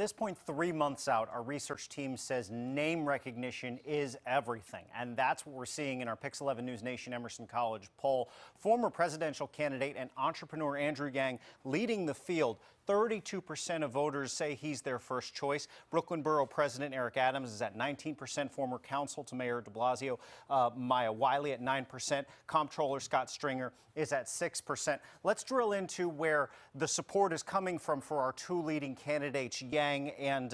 this point, 3 months out, our research team says name recognition is everything. And that's what we're seeing in our PIX11 News Nation Emerson College poll. Former presidential candidate and entrepreneur Andrew Yang leading the field. 32% of voters say he's their first choice. Brooklyn Borough President Eric Adams is at 19%. Former counsel to Mayor de Blasio, Maya Wiley, at 9%. Comptroller Scott Stringer is at 6%. Let's drill into where the support is coming from for our two leading candidates, Yang and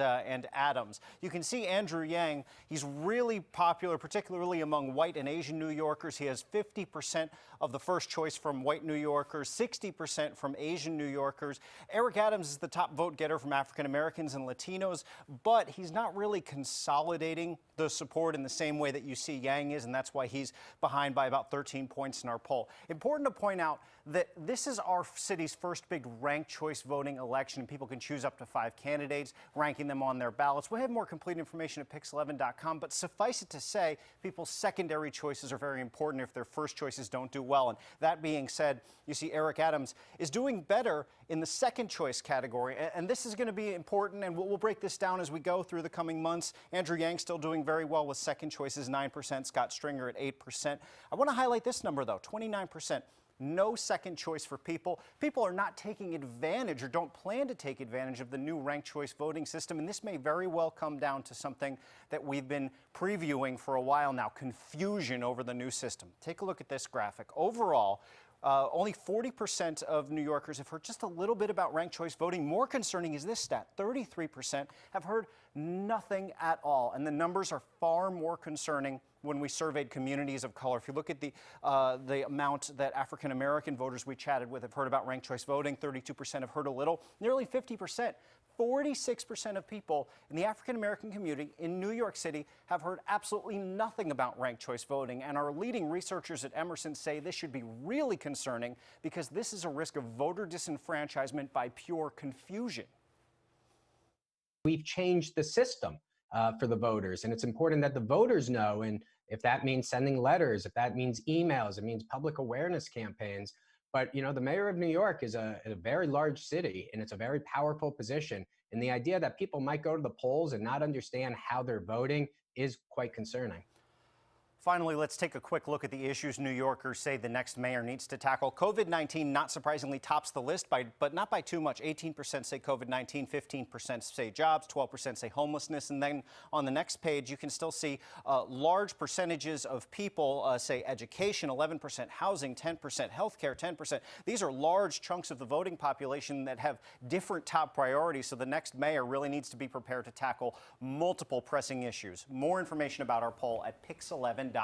Adams. You can see Andrew Yang, he's really popular, particularly among white and Asian New Yorkers. He has 50% of the first choice from white New Yorkers, 60% from Asian New Yorkers. Eric Adams is the top vote getter from African Americans and Latinos, but he's not really consolidating the support in the same way that you see Yang is, and that's why he's behind by about 13 points in our poll. Important to point out that this is our city's first big ranked choice voting election, and people can choose up to 5 candidates, ranking them on their ballots. We'll have more complete information at PIX11.com, but suffice it to say, people's secondary choices are very important if their first choices don't do well. And that being said, you see Eric Adams is doing better in the second choice category, and this is going to be important, and we'll break this down as we go through the coming months. Andrew Yang still doing very well with second choices, 9%, Scott Stringer at 8%. I want to highlight this number, though, 29%. No second choice for people. People are not taking advantage or don't plan to take advantage of the new ranked choice voting system, and this may very well come down to something that we've been previewing for a while now, confusion over the new system. Take a look at this graphic. Overall, only 40% of New Yorkers have heard just a little bit about ranked choice voting. More concerning is this stat. 33% have heard nothing at all. And the numbers are far more concerning when we surveyed communities of color. If you look at the amount that African American voters we chatted with have heard about ranked choice voting, 32% have heard a little. Nearly 50%. 46% of people in the African American community in New York City have heard absolutely nothing about ranked choice voting. And our leading researchers at Emerson say this should be really concerning because this is a risk of voter disenfranchisement by pure confusion. We've changed the system for the voters, and it's important that the voters know. And if that means sending letters, if that means emails, it means public awareness campaigns. But, you know, the mayor of New York is a very large city, and it's a very powerful position. And the idea that people might go to the polls and not understand how they're voting is quite concerning. Finally, let's take a quick look at the issues New Yorkers say the next mayor needs to tackle. COVID-19, not surprisingly, tops the list, but not by too much. 18% say COVID-19, 15% say jobs, 12% say homelessness. And then on the next page, you can still see large percentages of people say education, 11%, housing, 10%, healthcare, 10%. These are large chunks of the voting population that have different top priorities. So the next mayor really needs to be prepared to tackle multiple pressing issues. More information about our poll at PIX11.com.